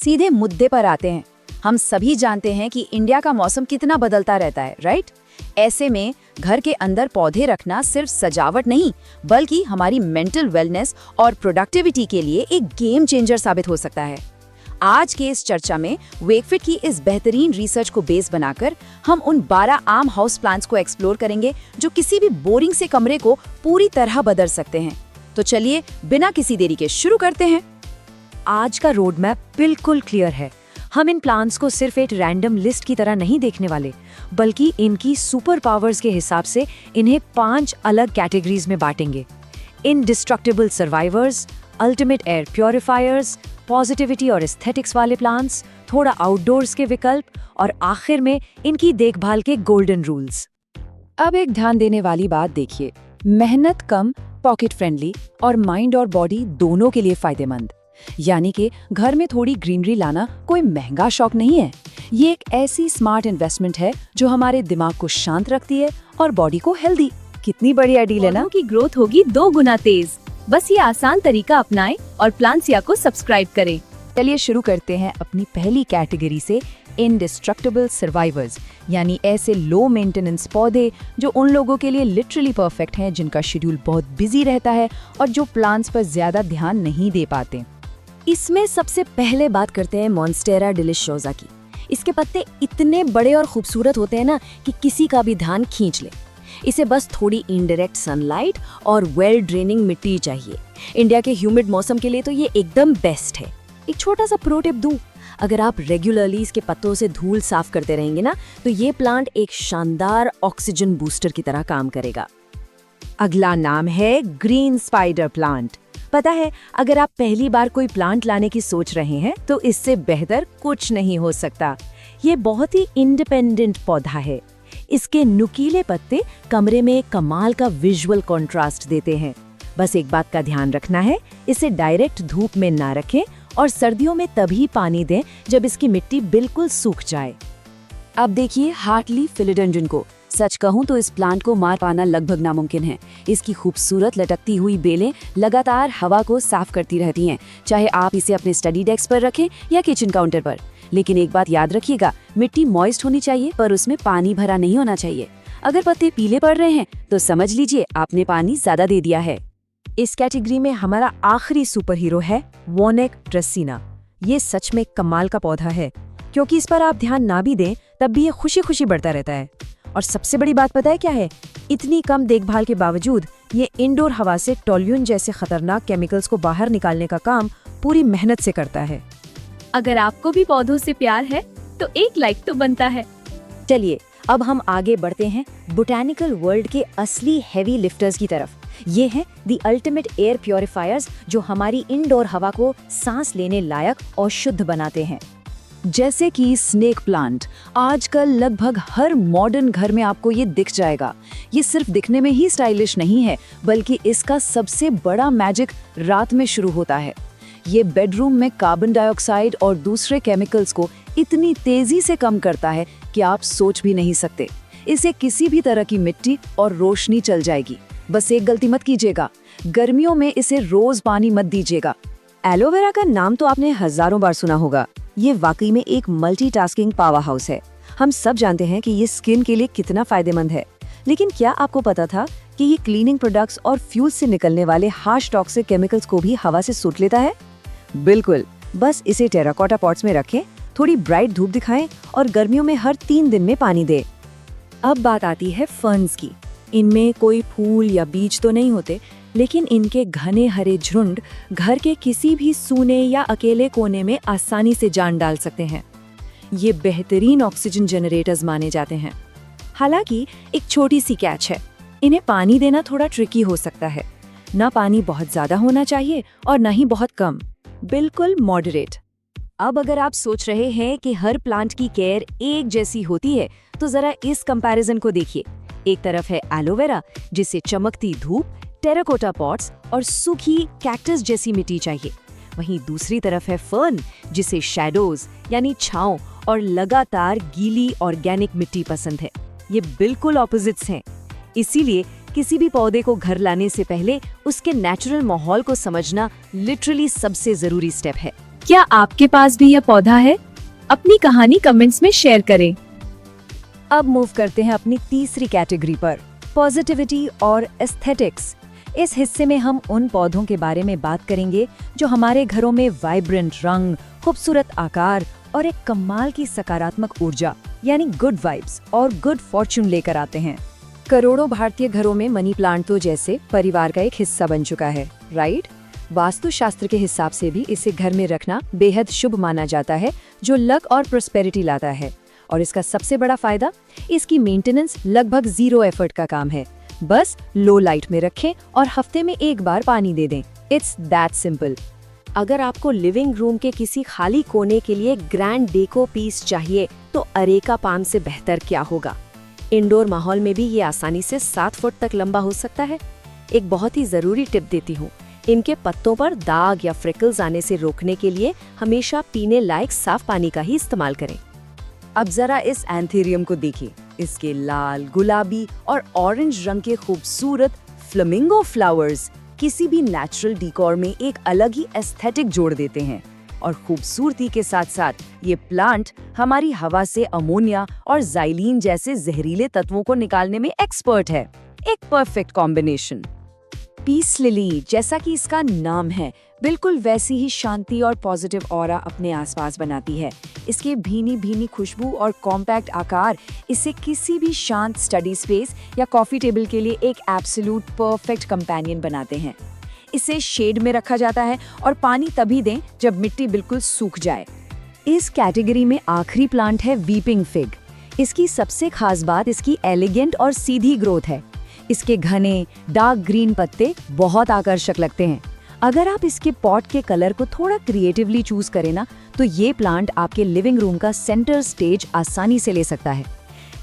सीधे मुद्दे पर आते हैं। हम सभी जानते हैं कि इंडिया का मौसम कितना बदलता रहता है, राइट? ऐसे में घर के अंदर पौधे रखना सिर्फ सजावट नहीं, बल्कि हमारी मेंटल वेलनेस और प्रोडक्टिविटी के लिए एक गेम चेंजर साबित हो सकता है। आज के इस चर्चा में वेकफिट की इस बेहतरीन रिसर्च को बेस बनाकर हम उन 12 आम हाउस प्लांट्स को एक्सप्लोर करेंगे जो किसी भी बोरिंग से कमरे को पूरी तरह बदल सकते हैं। तो चलिए बिना किसी देरी के शुरू करते हैं। आज का रोड मैप बिल्कुल क्लियर है। हम इन प्लांट्स को सिर्फ एक रैंडम लिस्ट की तरह नहीं देखने वाले, बल्कि इनकी सुपर पावर्स के हिसाब से इन्हें 5 अलग कैटेगरीज में बांटेंगे। Indestructible survivors, ultimate air purifiers, positivity और एस्थेटिक्स वाले प्लांट्स, थोड़ा आउटडोर्स के विकल्प और आखिर में इनकी देखभाल के गोल्डन रूल्स। अब एक ध्यान देने वाली बात देखिए, मेहनत कम, पॉकेट फ्रेंडली और माइंड और बॉडी दोनों के लिए फायदेमंद। यानी कि घर में थोड़ी ग्रीनरी लाना कोई महंगा शौक नहीं है। ये एक ऐसी स्मार्ट इन्वेस्टमेंट है जो हमारे दिमाग को शांत रखती है और बॉडी को हेल्दी। कितनी बढ़िया डील है ना? की ग्रोथ होगी 2 गुना तेज। बस ये आसान तरीका अपनाएं और प्लांट्सिया को सब्सक्राइब करें। चलिए शुरू करते हैं अपनी पहली कैटेगरी से, इनडिस्ट्रक्टिबल सर्वाइवर्स, यानी ऐसे लो मेंटेनेंस पौधे जो उन लोगों के लिए लिटरली परफेक्ट हैं, जिनका शेड्यूल बहुत बिजी रहता है और जो प्लांट्स पर ज्यादा ध्यान नहीं दे पाते। इसमें सबसे पहले बात करते हैं मॉन्स्टेरा डिलिशोसा की। इसके पत्ते इतने बड़े और खूबसूरत होते हैं ना कि किसी का भी ध्यान खींच ले। इसे बस थोड़ी इनडायरेक्ट सनलाइट और वेल ड्रेनिंग मिट्टी चाहिए। इंडिया के ह्यूमिड मौसम के लिए तो ये एकदम बेस्ट है। एक छोटा सा प्रो टिप दूं, अगर आप रेगुलरली इसके पत्तों से धूल साफ करते रहेंगे ना, तो ये प्लांट एक शानदार ऑक्सीजन बूस्टर की तरह काम करेगा। अगला नाम है ग्रीन स्पाइडर प्लांट। पता है, अगर आप पहली बार कोई प्लांट लाने की सोच रहे हैं तो इससे बेहतर कुछ नहीं हो सकता। ये बहुत ही इंडिपेंडेंट पौधा है। इसके नुकीले पत्ते कमरे में कमाल का विजुअल कंट्रास्ट देते हैं। बस एक बात का ध्यान रखना है, इसे डायरेक्ट धूप में ना रखें और सर्दियों में तभी पानी दें जब इसकी मिट्टी बिल्कुल सूख जाए। अब देखिए हार्टली फिलोडेंड्रन को। सच कहूं तो इस प्लांट को मार पाना लगभग नामुमकिन है। इसकी खूबसूरत लटकती हुई बेलें लगातार हवा को साफ करती रहती हैं, चाहे आप इसे अपने स्टडी डेस्क पर रखें या किचन काउंटर पर। लेकिन एक बात याद रखिएगा, मिट्टी मॉइस्ट होनी चाहिए पर उसमें पानी भरा नहीं होना चाहिए। अगर पत्ते पीले पड़ रहे हैं तो समझ लीजिए आपने पानी ज्यादा दे दिया है। इस कैटेगरी में हमारा आखिरी सुपर हीरो है वोनेक ड्रेसिना। ये सच में कमाल का पौधा है, क्योंकि इस पर आप ध्यान ना भी दें तब भी ये खुशी खुशी बढ़ता रहता है। और सबसे बड़ी बात पता है क्या है? इतनी कम देखभाल के बावजूद ये इंडोर हवा से टोल्यून जैसे खतरनाक केमिकल्स को बाहर निकालने का काम पूरी मेहनत से करता है। अगर आपको भी पौधों से प्यार है तो एक लाइक तो बनता है। चलिए अब हम आगे बढ़ते हैं बोटैनिकल वर्ल्ड के असली हेवी लिफ्टर्स की तरफ। ये हैं द अल्टीमेट एयर प्योरीफायर्स, जो हमारी इंडोर हवा को सांस लेने लायक और शुद्ध बनाते हैं। जैसे कि स्नेक प्लांट। आजकल लगभग हर मॉडर्न घर में आपको ये दिख जाएगा। ये सिर्फ दिखने में ही स्टाइलिश नहीं है, बल्कि इसका सबसे बड़ा मैजिक रात में शुरू होता है। ये बेडरूम में कार्बन डाइऑक्साइड और दूसरे केमिकल्स को इतनी तेजी से कम करता है कि आप सोच भी नहीं सकते। इसे किसी भी तरह की मिट्टी और रोशनी चल जाएगी। बस एक गलती मत कीजिएगा, गर्मियों में इसे रोज पानी मत दीजिएगा। एलोवेरा का नाम तो आपने हजारों बार सुना होगा। ये वाकई में एक मल्टीटास्किंग पावर हाउस है। हम सब जानते हैं कि ये स्किन के लिए कितना फायदेमंद है, लेकिन क्या आपको पता था कि ये क्लीनिंग प्रोडक्ट्स और फ्यूल से निकलने वाले हार्श टॉक्सिक केमिकल्स को भी हवा से सूट लेता है? बिल्कुल। बस इसे टेराकोटा पॉट्स में रखें, थोड़ी ब्राइट धूप दिखाएं और गर्मियों में हर 3 दिन में पानी दें। अब बात आती है फर्न्स की। इनमें कोई फूल या बीज तो नहीं होते, लेकिन इनके घने हरे झुंड घर के किसी भी सूने या अकेले कोने में आसानी से जान डाल सकते हैं। ये बेहतरीन ऑक्सीजन जनरेटर्स माने जाते हैं। हालांकि एक छोटी सी कैच है, इन्हें पानी देना थोड़ा ट्रिकी हो सकता है। ना पानी बहुत ज्यादा होना चाहिए और ना ही बहुत कम, बिल्कुल मॉडरेट। अब अगर आप सोच रहे हैं कि हर प्लांट की केयर एक जैसी होती है, तो जरा इस कंपैरिजन को देखिए। एक तरफ है एलोवेरा, जिसे चमकती धूप, टेराकोटा पॉट्स और सूखी कैक्टस जैसी मिट्टी चाहिए। वहीं दूसरी तरफ है फर्न, जिसे शैडोज यानी छांव और लगातार गीली ऑर्गेनिक मिट्टी पसंद है। ये बिल्कुल ऑपोजिट्स हैं। इसीलिए किसी भी पौधे को घर लाने से पहले उसके नेचुरल माहौल को समझना लिटरली सबसे जरूरी स्टेप है। क्या आपके पास भी यह पौधा है? अपनी कहानी कमेंट्स में शेयर करें। अब मूव करते हैं अपनी तीसरी कैटेगरी पर, पॉजिटिविटी और एस्थेटिक्स। इस हिस्से में हम उन पौधों के बारे में बात करेंगे जो हमारे घरों में वाइब्रेंट रंग, खूबसूरत आकार और एक कमाल की सकारात्मक ऊर्जा यानी गुड वाइब्स और गुड फॉर्च्यून लेकर आते हैं। करोड़ों भारतीय घरों में मनी प्लांट तो जैसे परिवार का एक हिस्सा बन चुका है, राइट? वास्तुशास्त्र के हिसाब से भी इसे घर में रखना बेहद शुभ माना जाता है, जो लक और प्रोस्पेरिटी लाता है। और इसका सबसे बड़ा फायदा, इसकी मेंटेनेंस लगभग 0 एफर्ट का काम है। बस लो लाइट में रखें और हफ्ते में एक बार पानी दे दें। It's that simple. अगर आपको लिविंग रूम के किसी खाली कोने के लिए ग्रैंड डेको पीस चाहिए तो अरेका पाम से बेहतर क्या होगा। इंडोर माहौल में भी ये आसानी से 7 फुट तक लंबा हो सकता है। एक बहुत ही जरूरी टिप देती हूँ, इनके पत्तों पर दाग या फ्रिकल्स आने से रोकने के लिए हमेशा पीने लायक साफ पानी का ही इस्तेमाल करें। अब जरा इस एंथेरियम को देखिए। इसके लाल, गुलाबी और ऑरेंज रंग के खूबसूरत फ्लेमिंगो फ्लावर्स किसी भी नेचुरल डिकोर में एक अलग ही एस्थेटिक जोड़ देते हैं। और खूबसूरती के साथ साथ ये प्लांट हमारी हवा से अमोनिया और ज़ाइलीन जैसे जहरीले तत्वों को निकालने में एक्सपर्ट है। एक परफेक्ट कॉम्बिनेशन। पीस लिली, जैसा कि इसका नाम है, बिल्कुल वैसी ही शांति और पॉजिटिव ऑरा अपने आसपास बनाती है। इसके भीनी भीनी खुशबू और कॉम्पैक्ट आकार इसे किसी भी शांत स्टडी स्पेस या कॉफी टेबल के लिए एक एब्सोल्यूट परफेक्ट कंपेनियन बनाते हैं। इसे शेड में रखा जाता है और पानी तभी दें जब मिट्टी बिल्कुल सूख जाए। इस कैटेगरी में आखिरी प्लांट है वीपिंग फिग। इसकी सबसे खास बात इसकी एलिगेंट और सीधी ग्रोथ है। इसके घने डार्क ग्रीन पत्ते बहुत आकर्षक लगते हैं। अगर आप इसके पॉट के कलर को थोड़ा क्रिएटिवली चूज करें ना, तो ये प्लांट आपके लिविंग रूम का सेंटर स्टेज आसानी से ले सकता है।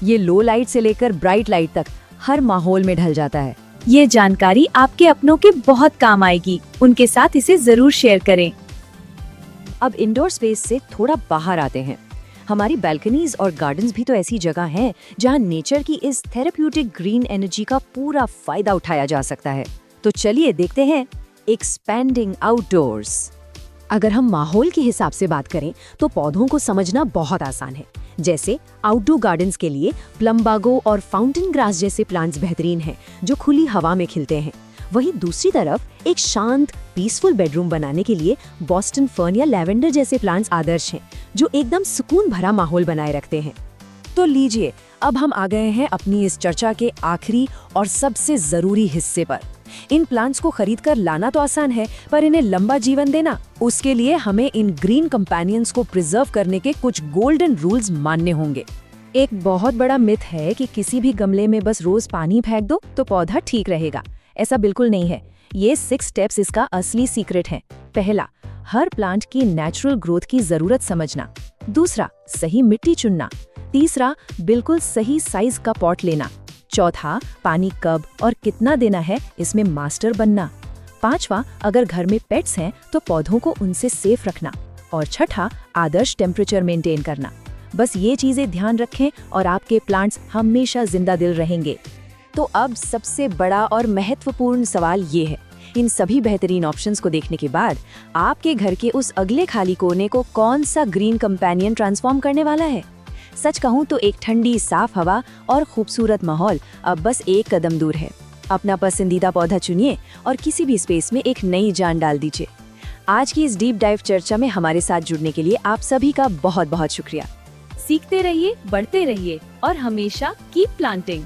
ये लो लाइट से लेकर ब्राइट लाइट तक हर माहौल में ढल जाता है। ये जानकारी आपके अपनों के बहुत काम आएगी। उनके साथ इसे जरूर शेयर करें। अब इंडोर स्पेस से थोड़ा बाहर आते हैं। हमारी बैल्कनीज और गार्डन्स भी तो ऐसी जगह हैं जहां नेचर की इस थेरेप्यूटिक ग्रीन एनर्जी का पूरा फायदा उठाया जा सकता है। तो चलिए देखते हैं एक्सपेंडिंग आउटडोर्स। अगर हम माहौल के हिसाब से बात करें तो पौधों को समझना बहुत आसान है। जैसे आउटडोर गार्डन्स के लिए प्लम्बागो और फाउंटेन ग्रास जैसे प्लांट्स बेहतरीन हैं, जो खुली हवा में खिलते हैं। वहीं दूसरी तरफ एक शांत पीसफुल बेडरूम बनाने के लिए बॉस्टन फर्न या लैवेंडर जैसे प्लांट्स आदर्श हैं, जो एकदम सुकून भरा माहौल बनाए रखते हैं। तो लीजिए, अब हम आ गए हैं अपनी इस चर्चा के आखिरी और सबसे जरूरी हिस्से पर। इन प्लांट्स को खरीद कर लाना तो आसान है, पर इन्हें लंबा जीवन देना, उसके लिए हमें इन ग्रीन कंपेनियंस को प्रिजर्व करने के कुछ गोल्डन रूल्स मानने होंगे। एक बहुत बड़ा मिथ है कि किसी भी गमले में बस रोज पानी फेंक दो तो पौधा ठीक रहेगा। ऐसा बिल्कुल नहीं है। ये 6 स्टेप्स इसका असली सीक्रेट है। पहला, हर प्लांट की नेचुरल ग्रोथ की जरूरत समझना। दूसरा, सही मिट्टी चुनना। तीसरा, बिल्कुल सही साइज का पॉट लेना। चौथा, पानी कब और कितना देना है, इसमें मास्टर बनना। पांचवा, अगर घर में पेट्स हैं तो पौधों को उनसे सेफ रखना। और छठा, आदर्श टेम्परेचर मेंटेन करना। बस ये चीजें ध्यान रखें और आपके प्लांट्स हमेशा जिंदा दिल रहेंगे। तो अब सबसे बड़ा और महत्वपूर्ण सवाल ये है, इन सभी बेहतरीन ऑप्शंस को देखने के बाद आपके घर के उस अगले खाली कोने को कौन सा ग्रीन कंपेनियन ट्रांसफॉर्म करने वाला है? सच कहूँ तो एक ठंडी साफ हवा और खूबसूरत माहौल अब बस एक कदम दूर है। अपना पसंदीदा पौधा चुनिए और किसी भी स्पेस में एक नई जान डाल दीजिए। आज की इस डीप डाइव चर्चा में हमारे साथ जुड़ने के लिए आप सभी का बहुत बहुत शुक्रिया। सीखते रहिए, बढ़ते रहिए और हमेशा कीप प्लांटिंग।